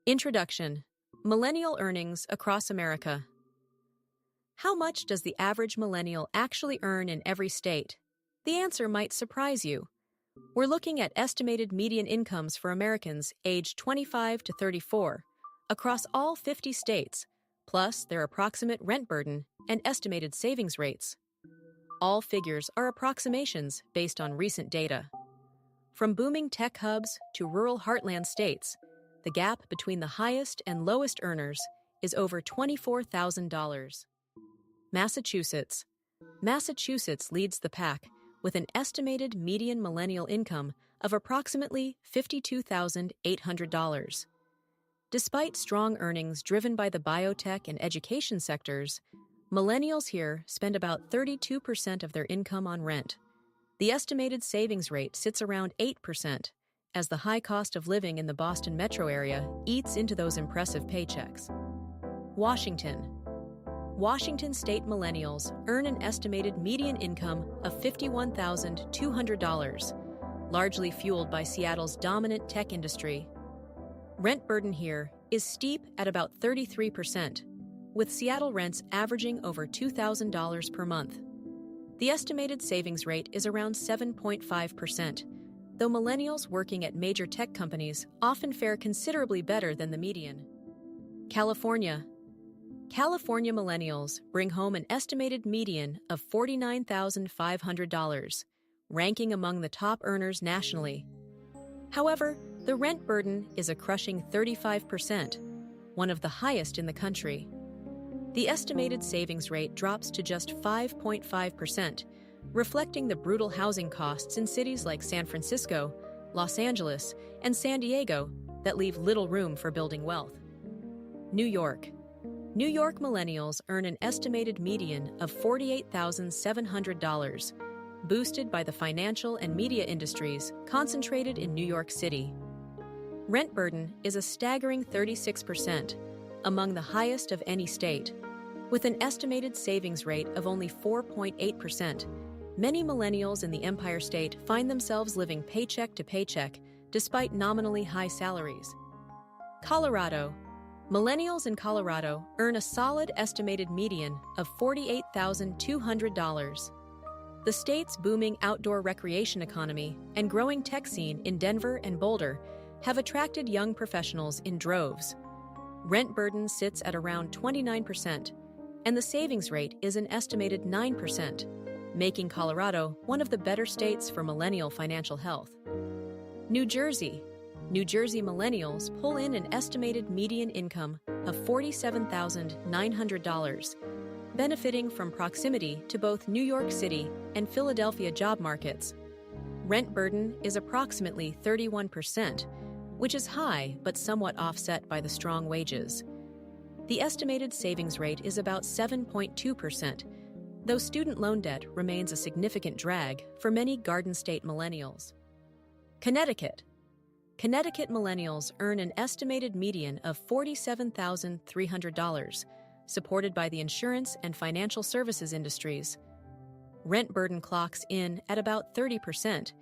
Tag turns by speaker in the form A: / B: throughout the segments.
A: Introduction: Millennial Earnings Across America. How much does the average millennial actually earn in every state? The answer might surprise you. We're looking at estimated median incomes for Americans aged 25 to 34 across all 50 states, plus their approximate rent burden and estimated savings rates. All figures are approximations based on recent data. From booming tech hubs to rural heartland states, the gap between the highest and lowest earners is over $24,000. Massachusetts. Massachusetts leads the pack with an estimated median millennial income of approximately $52,800. Despite strong earnings driven by the biotech and education sectors, millennials here spend about 32% of their income on rent. The estimated savings rate sits around 8%, as the high cost of living in the Boston metro area eats into those impressive paychecks. Washington. Washington state millennials earn an estimated median income of $51,200, largely fueled by Seattle's dominant tech industry. Rent burden here is steep at about 33%, with Seattle rents averaging over $2,000 per month. The estimated savings rate is around 7.5%, though millennials working at major tech companies often fare considerably better than the median. California. California millennials bring home an estimated median of $49,500, ranking among the top earners nationally. However, the rent burden is a crushing 35%, one of the highest in the country. The estimated savings rate drops to just 5.5%, reflecting the brutal housing costs in cities like San Francisco, Los Angeles, and San Diego that leave little room for building wealth. New York. New York millennials earn an estimated median of $48,700, boosted by the financial and media industries concentrated in New York City. Rent burden is a staggering 36%, among the highest of any state. With an estimated savings rate of only 4.8%, many millennials in the Empire State find themselves living paycheck to paycheck despite nominally high salaries. Colorado. Millennials in Colorado earn a solid estimated median of $48,200. The state's booming outdoor recreation economy and growing tech scene in Denver and Boulder have attracted young professionals in droves. Rent burden sits at around 29%, and the savings rate is an estimated 9%, making Colorado one of the better states for millennial financial health. New Jersey. New Jersey millennials pull in an estimated median income of $47,900, benefiting from proximity to both New York City and Philadelphia job markets. Rent burden is approximately 31%, which is high but somewhat offset by the strong wages. The estimated savings rate is about 7.2%, though student loan debt remains a significant drag for many Garden State millennials. Connecticut. Connecticut millennials earn an estimated median of $47,300, supported by the insurance and financial services industries. Rent burden clocks in at about 30%,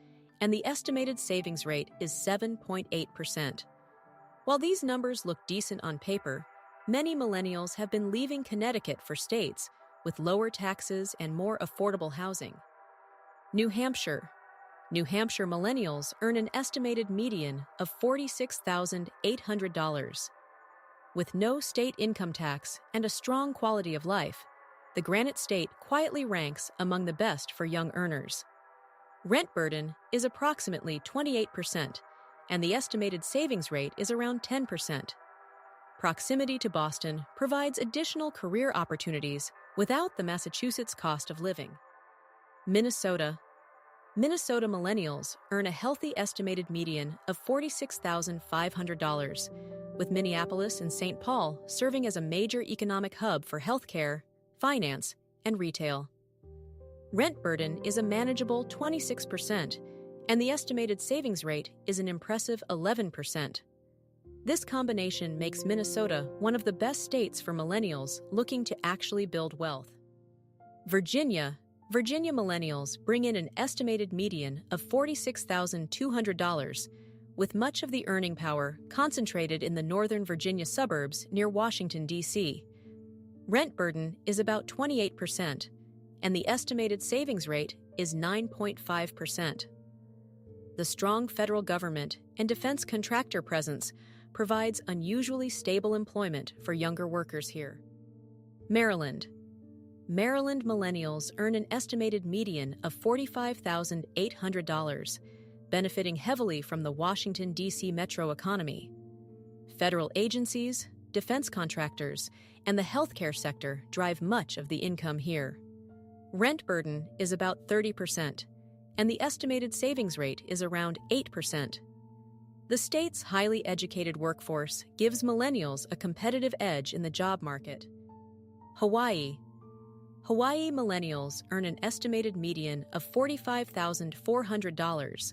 A: and the estimated savings rate is 7.8%. While these numbers look decent on paper, many millennials have been leaving Connecticut for states with lower taxes and more affordable housing. New Hampshire. New Hampshire millennials earn an estimated median of $46,800. With no state income tax and a strong quality of life, the Granite State quietly ranks among the best for young earners. Rent burden is approximately 28%, and the estimated savings rate is around 10%. Proximity to Boston provides additional career opportunities without the Massachusetts cost of living. Minnesota. Minnesota millennials earn a healthy estimated median of $46,500, with Minneapolis and St. Paul serving as a major economic hub for healthcare, finance, and retail. Rent burden is a manageable 26%, and the estimated savings rate is an impressive 11%. This combination makes Minnesota one of the best states for millennials looking to actually build wealth. Virginia millennials bring in an estimated median of $46,200, with much of the earning power concentrated in the Northern Virginia suburbs near Washington, D.C. Rent burden is about 28%, and the estimated savings rate is 9.5%. The strong federal government and defense contractor presence provides unusually stable employment for younger workers here. Maryland. Maryland millennials earn an estimated median of $45,800, benefiting heavily from the Washington, D.C. metro economy. Federal agencies, defense contractors, and the healthcare sector drive much of the income here. Rent burden is about 30%, and the estimated savings rate is around 8%. The state's highly educated workforce gives millennials a competitive edge in the job market. Hawaii. Hawaii millennials earn an estimated median of $45,400.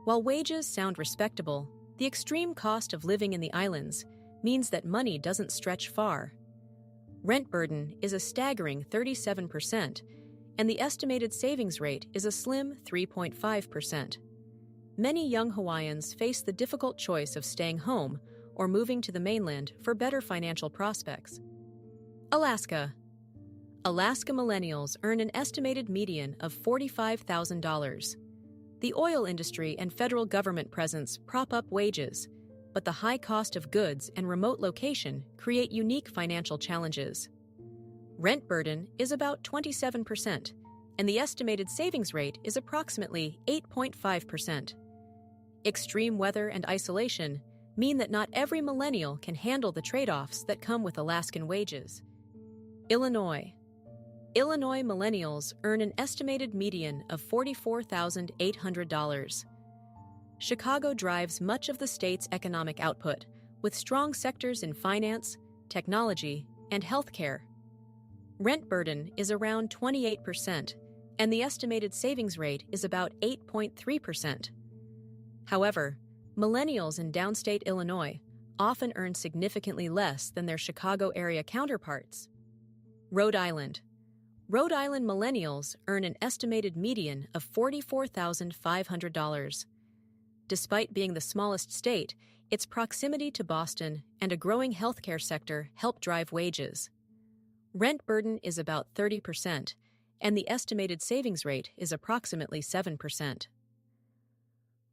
A: While wages sound respectable, the extreme cost of living in the islands means that money doesn't stretch far. Rent burden is a staggering 37%, and the estimated savings rate is a slim 3.5%. Many young Hawaiians face the difficult choice of staying home or moving to the mainland for better financial prospects. Alaska. Alaska millennials earn an estimated median of $45,000. The oil industry and federal government presence prop up wages, but the high cost of goods and remote location create unique financial challenges. Rent burden is about 27%, and the estimated savings rate is approximately 8.5%. Extreme weather and isolation mean that not every millennial can handle the trade-offs that come with Alaskan wages. Illinois. Illinois millennials earn an estimated median of $44,800. Chicago drives much of the state's economic output, with strong sectors in finance, technology, and healthcare. Rent burden is around 28%, and the estimated savings rate is about 8.3%. However, millennials in downstate Illinois often earn significantly less than their Chicago area counterparts. Rhode Island. Rhode Island millennials earn an estimated median of $44,500. Despite being the smallest state, its proximity to Boston and a growing healthcare sector help drive wages. Rent burden is about 30%, and the estimated savings rate is approximately 7%.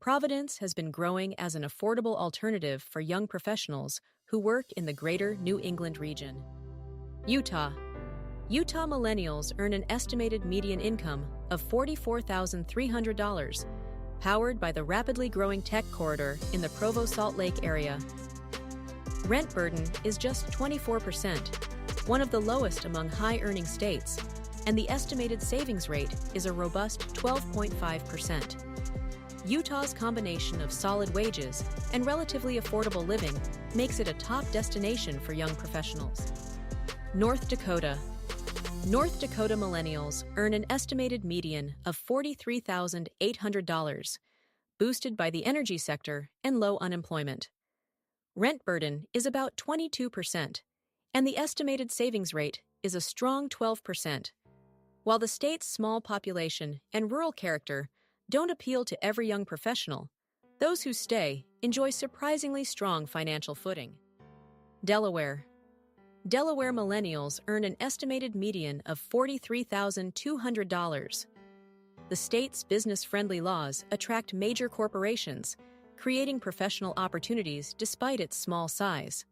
A: Providence has been growing as an affordable alternative for young professionals who work in the greater New England region. Utah. Utah millennials earn an estimated median income of $44,300, powered by the rapidly growing tech corridor in the Provo-Salt Lake area. Rent burden is just 24%, one of the lowest among high-earning states, and the estimated savings rate is a robust 12.5%. Utah's combination of solid wages and relatively affordable living makes it a top destination for young professionals. North Dakota. North Dakota millennials earn an estimated median of $43,800, boosted by the energy sector and low unemployment. Rent burden is about 22%, and the estimated savings rate is a strong 12%. While the state's small population and rural character don't appeal to every young professional, those who stay enjoy surprisingly strong financial footing. Delaware. Delaware millennials earn an estimated median of $43,200. The state's business-friendly laws attract major corporations, creating professional opportunities despite its small size.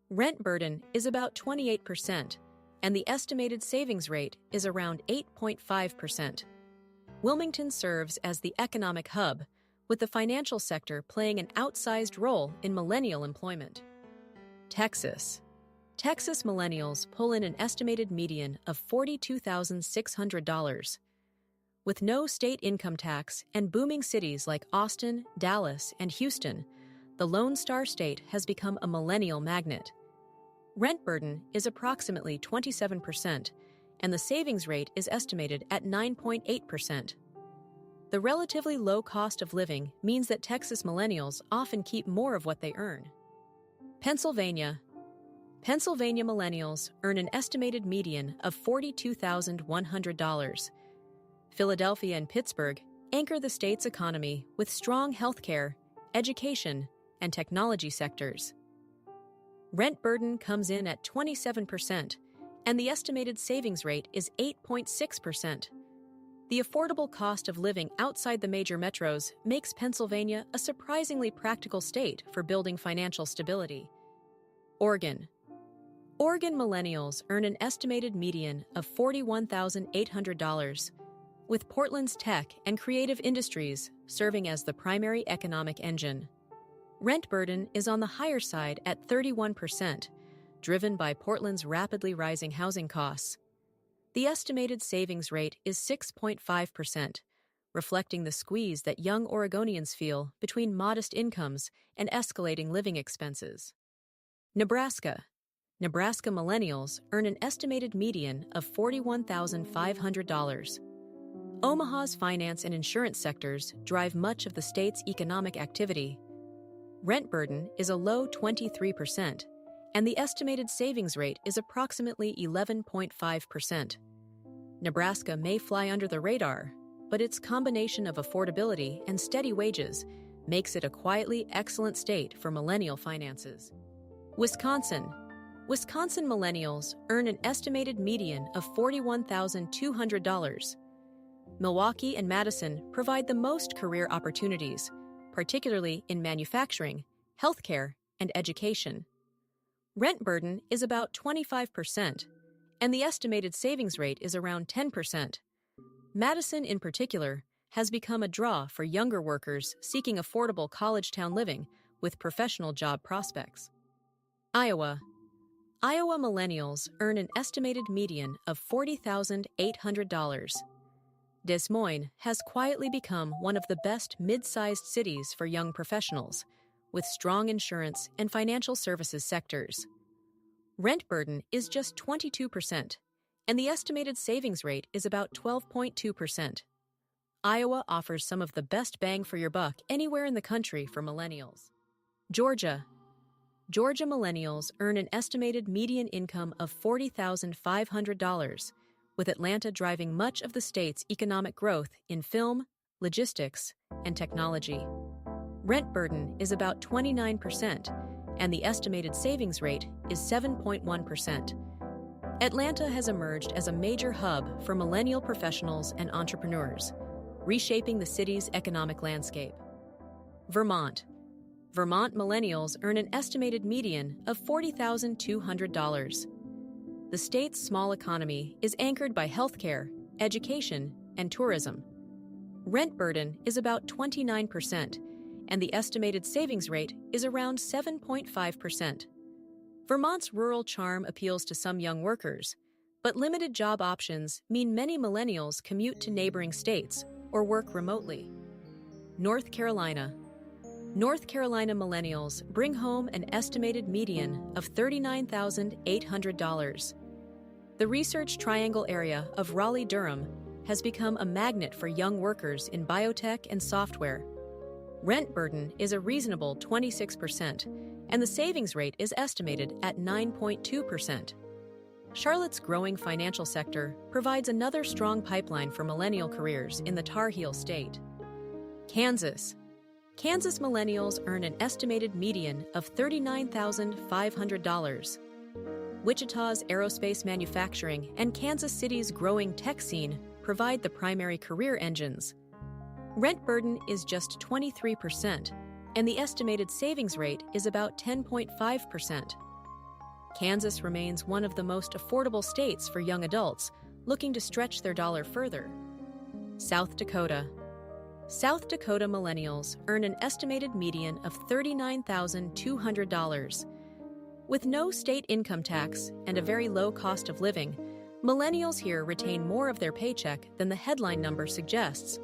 A: Rent burden is about 28%, and the estimated savings rate is around 8.5%. Wilmington serves as the economic hub, with the financial sector playing an outsized role in millennial employment. Texas. Texas millennials pull in an estimated median of $42,600. With no state income tax and booming cities like Austin, Dallas, and Houston, the Lone Star State has become a millennial magnet. Rent burden is approximately 27%, and the savings rate is estimated at 9.8%. The relatively low cost of living means that Texas millennials often keep more of what they earn. Pennsylvania. Pennsylvania millennials earn an estimated median of $42,100. Philadelphia and Pittsburgh anchor the state's economy with strong healthcare, education, and technology sectors. Rent burden comes in at 27%, and the estimated savings rate is 8.6%. The affordable cost of living outside the major metros makes Pennsylvania a surprisingly practical state for building financial stability. Oregon. Oregon millennials earn an estimated median of $41,800, with Portland's tech and creative industries serving as the primary economic engine. Rent burden is on the higher side at 31%, driven by Portland's rapidly rising housing costs. The estimated savings rate is 6.5%, reflecting the squeeze that young Oregonians feel between modest incomes and escalating living expenses. Nebraska. Nebraska millennials earn an estimated median of $41,500. Omaha's finance and insurance sectors drive much of the state's economic activity. Rent burden is a low 23%, and the estimated savings rate is approximately 11.5%. Nebraska may fly under the radar, but its combination of affordability and steady wages makes it a quietly excellent state for millennial finances. Wisconsin. Wisconsin millennials earn an estimated median of $41,200. Milwaukee and Madison provide the most career opportunities, particularly in manufacturing, healthcare, and education. Rent burden is about 25%, and the estimated savings rate is around 10%. Madison, in particular, has become a draw for younger workers seeking affordable college-town living with professional job prospects. Iowa. Iowa millennials earn an estimated median of $40,800. Des Moines has quietly become one of the best mid-sized cities for young professionals, with strong insurance and financial services sectors. Rent burden is just 22%, and the estimated savings rate is about 12.2%. Iowa offers some of the best bang for your buck anywhere in the country for millennials. Georgia. Georgia millennials earn an estimated median income of $40,500, with Atlanta driving much of the state's economic growth in film, logistics, and technology. Rent burden is about 29%, and the estimated savings rate is 7.1%. Atlanta has emerged as a major hub for millennial professionals and entrepreneurs, reshaping the city's economic landscape. Vermont. Vermont millennials earn an estimated median of $40,200. The state's small economy is anchored by healthcare, education, and tourism. Rent burden is about 29%, and the estimated savings rate is around 7.5%. Vermont's rural charm appeals to some young workers, but limited job options mean many millennials commute to neighboring states or work remotely. North Carolina. North Carolina millennials bring home an estimated median of $39,800. The Research Triangle area of Raleigh-Durham has become a magnet for young workers in biotech and software. Rent burden is a reasonable 26%, and the savings rate is estimated at 9.2%. Charlotte's growing financial sector provides another strong pipeline for millennial careers in the Tar Heel state. Kansas. Kansas millennials earn an estimated median of $39,500. Wichita's aerospace manufacturing and Kansas City's growing tech scene provide the primary career engines. Rent burden is just 23%, and the estimated savings rate is about 10.5%. Kansas remains one of the most affordable states for young adults looking to stretch their dollar further. South Dakota. South Dakota millennials earn an estimated median of $39,200. With no state income tax and a very low cost of living, millennials here retain more of their paycheck than the headline number suggests.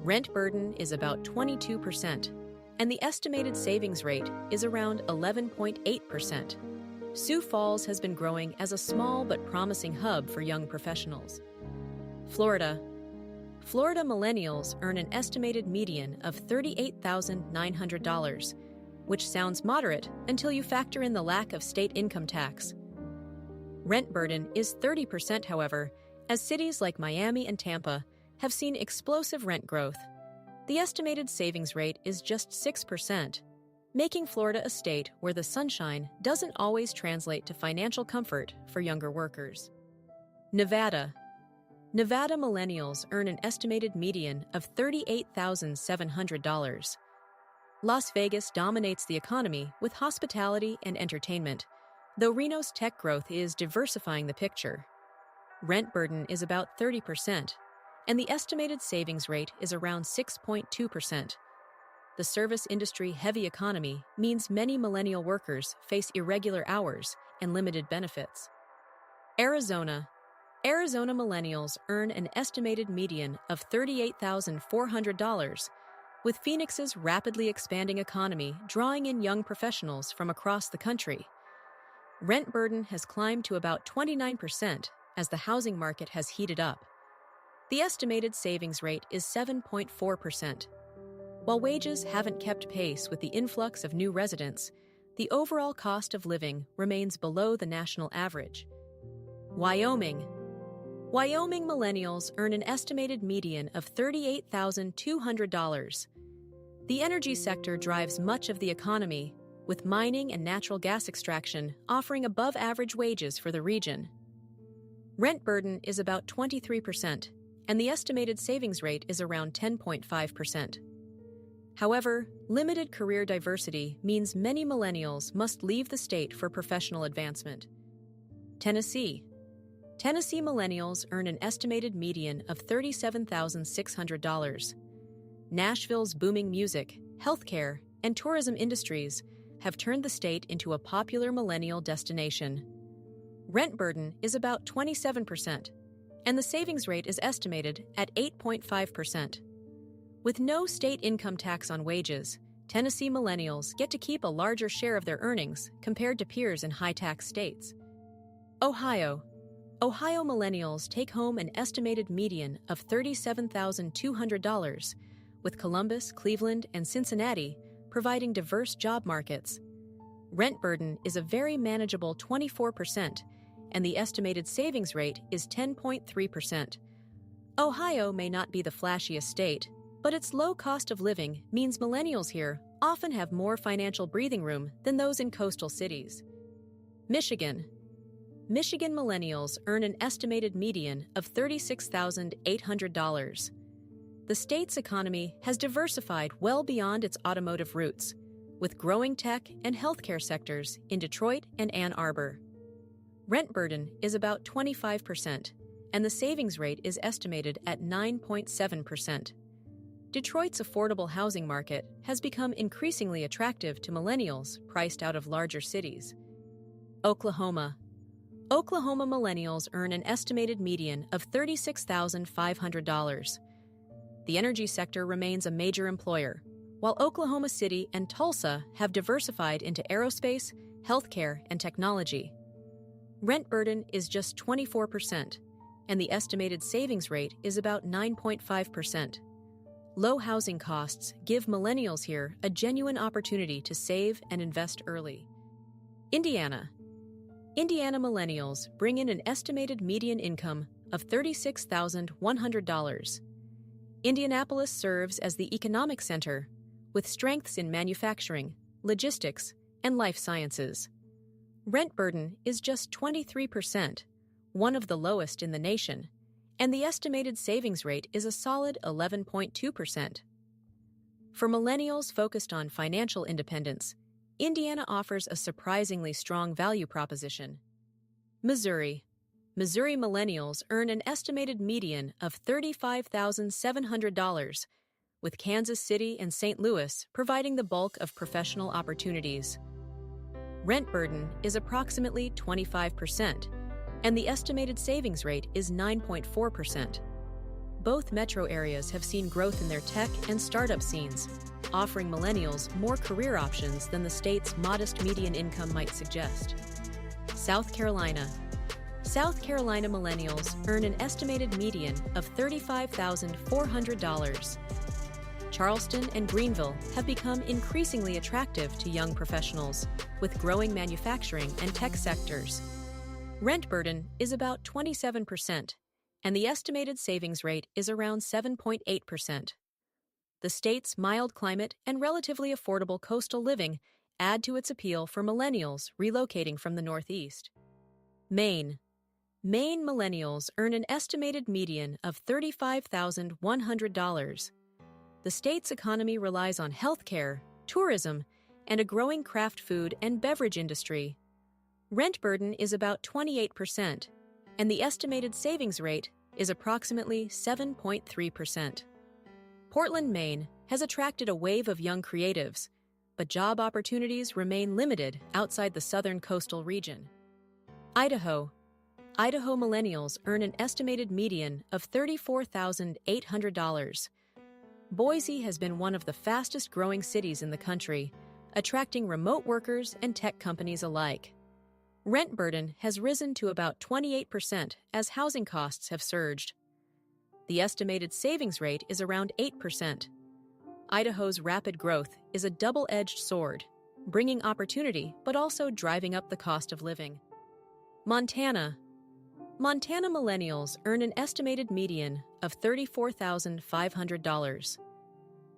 A: Rent burden is about 22%, and the estimated savings rate is around 11.8%. Sioux Falls has been growing as a small but promising hub for young professionals. Florida. Florida millennials earn an estimated median of $38,900, which sounds moderate until you factor in the lack of state income tax. Rent burden is 30%, however, as cities like Miami and Tampa have seen explosive rent growth. The estimated savings rate is just 6%, making Florida a state where the sunshine doesn't always translate to financial comfort for younger workers. Nevada. Nevada millennials earn an estimated median of $38,700. Las Vegas dominates the economy with hospitality and entertainment, though Reno's tech growth is diversifying the picture. Rent burden is about 30%, and the estimated savings rate is around 6.2%. The service industry-heavy economy means many millennial workers face irregular hours and limited benefits. Arizona. Arizona millennials earn an estimated median of $38,400, with Phoenix's rapidly expanding economy drawing in young professionals from across the country. Rent burden has climbed to about 29% as the housing market has heated up. The estimated savings rate is 7.4%. While wages haven't kept pace with the influx of new residents, the overall cost of living remains below the national average. Wyoming. Wyoming millennials earn an estimated median of $38,200. The energy sector drives much of the economy, with mining and natural gas extraction offering above-average wages for the region. Rent burden is about 23%, and the estimated savings rate is around 10.5%. However, limited career diversity means many millennials must leave the state for professional advancement. Tennessee. Tennessee millennials earn an estimated median of $37,600. Nashville's booming music, healthcare, and tourism industries have turned the state into a popular millennial destination. Rent burden is about 27%, and the savings rate is estimated at 8.5%. With no state income tax on wages, Tennessee millennials get to keep a larger share of their earnings compared to peers in high-tax states. Ohio. Ohio millennials take home an estimated median of $37,200, with Columbus, Cleveland, and Cincinnati providing diverse job markets. Rent burden is a very manageable 24%, and the estimated savings rate is 10.3%. Ohio may not be the flashiest state, but its low cost of living means millennials here often have more financial breathing room than those in coastal cities. Michigan. Michigan millennials earn an estimated median of $36,800. The state's economy has diversified well beyond its automotive roots, with growing tech and healthcare sectors in Detroit and Ann Arbor. Rent burden is about 25%, and the savings rate is estimated at 9.7%. Detroit's affordable housing market has become increasingly attractive to millennials priced out of larger cities. Oklahoma. Oklahoma millennials earn an estimated median of $36,500. The energy sector remains a major employer, while Oklahoma City and Tulsa have diversified into aerospace, healthcare, and technology. Rent burden is just 24%, and the estimated savings rate is about 9.5%. Low housing costs give millennials here a genuine opportunity to save and invest early. Indiana. Indiana millennials bring in an estimated median income of $36,100. Indianapolis serves as the economic center, with strengths in manufacturing, logistics, and life sciences. Rent burden is just 23%, one of the lowest in the nation, and the estimated savings rate is a solid 11.2%. For millennials focused on financial independence, Indiana offers a surprisingly strong value proposition. Missouri. Missouri millennials earn an estimated median of $35,700, with Kansas City and St. Louis providing the bulk of professional opportunities. Rent burden is approximately 25%, and the estimated savings rate is 9.4%. Both metro areas have seen growth in their tech and startup scenes, offering millennials more career options than the state's modest median income might suggest. South Carolina. South Carolina millennials earn an estimated median of $35,400. Charleston and Greenville have become increasingly attractive to young professionals, with growing manufacturing and tech sectors. Rent burden is about 27%, and the estimated savings rate is around 7.8%. The state's mild climate and relatively affordable coastal living add to its appeal for millennials relocating from the Northeast. Maine. Maine millennials earn an estimated median of $35,100. The state's economy relies on healthcare, tourism, and a growing craft food and beverage industry. Rent burden is about 28%, and the estimated savings rate is approximately 7.3%. Portland, Maine has attracted a wave of young creatives, but job opportunities remain limited outside the southern coastal region. Idaho. Idaho millennials earn an estimated median of $34,800. Boise has been one of the fastest-growing cities in the country, attracting remote workers and tech companies alike. Rent burden has risen to about 28% as housing costs have surged. The estimated savings rate is around 8%. Idaho's rapid growth is a double-edged sword, bringing opportunity but also driving up the cost of living. Montana. Montana millennials earn an estimated median of $34,500.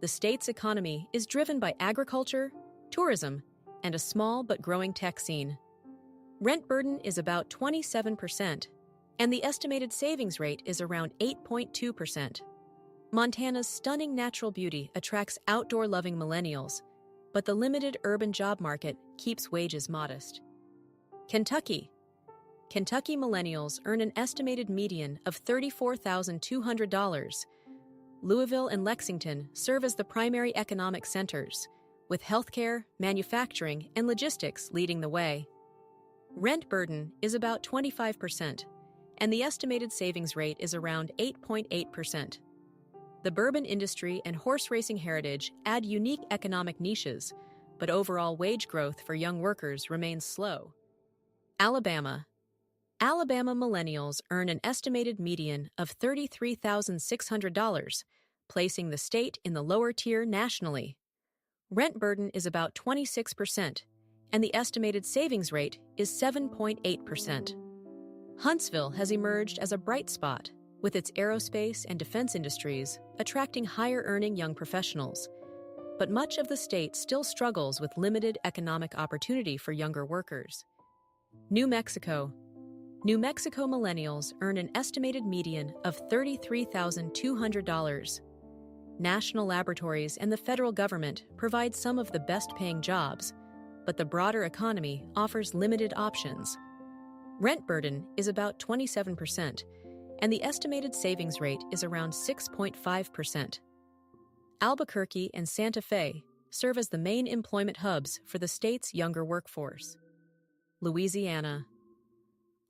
A: The state's economy is driven by agriculture, tourism, and a small but growing tech scene. Rent burden is about 27%, and the estimated savings rate is around 8.2%. Montana's stunning natural beauty attracts outdoor-loving millennials, but the limited urban job market keeps wages modest. Kentucky. Kentucky millennials earn an estimated median of $34,200. Louisville and Lexington serve as the primary economic centers, with healthcare, manufacturing, and logistics leading the way. Rent burden is about 25%, and the estimated savings rate is around 8.8%. The bourbon industry and horse racing heritage add unique economic niches, but overall wage growth for young workers remains slow. Alabama. Alabama millennials earn an estimated median of $33,600, placing the state in the lower tier nationally. Rent burden is about 26%, and the estimated savings rate is 7.8%. Huntsville has emerged as a bright spot, with its aerospace and defense industries attracting higher-earning young professionals. But much of the state still struggles with limited economic opportunity for younger workers. New Mexico. New Mexico millennials earn an estimated median of $33,200. National laboratories and the federal government provide some of the best-paying jobs, but the broader economy offers limited options. Rent burden is about 27%, and the estimated savings rate is around 6.5%. Albuquerque and Santa Fe serve as the main employment hubs for the state's younger workforce. Louisiana.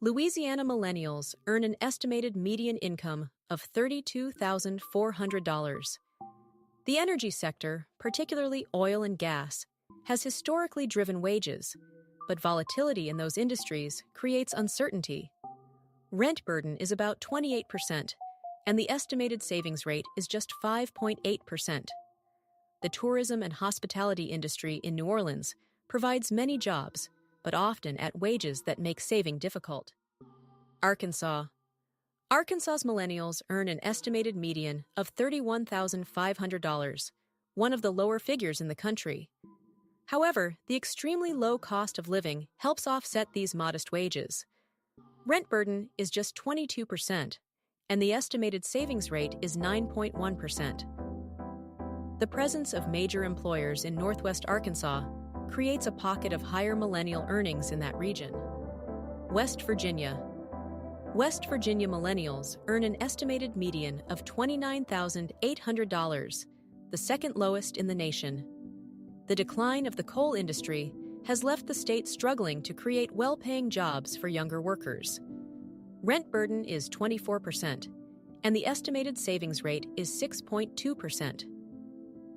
A: Louisiana millennials earn an estimated median income of $32,400. The energy sector, particularly oil and gas, has historically driven wages, but volatility in those industries creates uncertainty. Rent burden is about 28%, and the estimated savings rate is just 5.8%. The tourism and hospitality industry in New Orleans provides many jobs, but often at wages that make saving difficult. Arkansas. Arkansas's millennials earn an estimated median of $31,500, one of the lower figures in the country. However, the extremely low cost of living helps offset these modest wages. Rent burden is just 22%, and the estimated savings rate is 9.1%. The presence of major employers in Northwest Arkansas creates a pocket of higher millennial earnings in that region. West Virginia. West Virginia millennials earn an estimated median of $29,800, the second lowest in the nation. The decline of the coal industry has left the state struggling to create well-paying jobs for younger workers. Rent burden is 24%, and the estimated savings rate is 6.2%.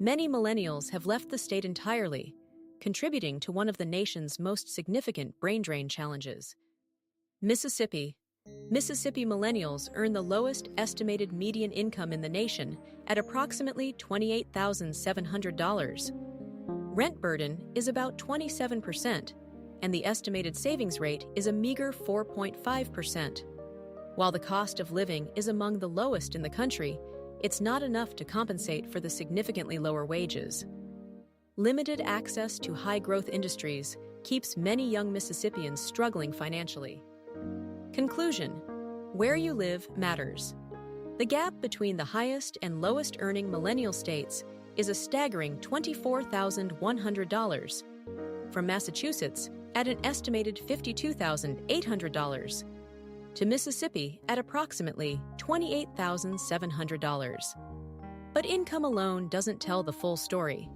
A: Many millennials have left the state entirely, contributing to one of the nation's most significant brain drain challenges. Mississippi. Mississippi millennials earn the lowest estimated median income in the nation at approximately $28,700. Rent burden is about 27%, and the estimated savings rate is a meager 4.5%. While the cost of living is among the lowest in the country, it's not enough to compensate for the significantly lower wages. Limited access to high-growth industries keeps many young Mississippians struggling financially. Conclusion: where you live matters. The gap between the highest and lowest earning millennial states is a staggering $24,100. From Massachusetts at an estimated $52,800 to Mississippi at approximately $28,700. But income alone doesn't tell the full story.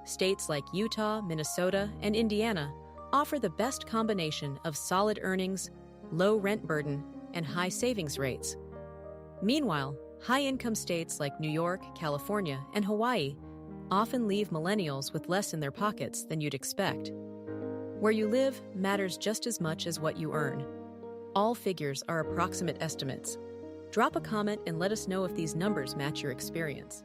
A: States like Utah, Minnesota, and Indiana offer the best combination of solid earnings, low rent burden, and high savings rates. Meanwhile, high-income states like New York, California, and Hawaii often leave millennials with less in their pockets than you'd expect. Where you live matters just as much as what you earn. All figures are approximate estimates. Drop a comment and let us know if these numbers match your experience.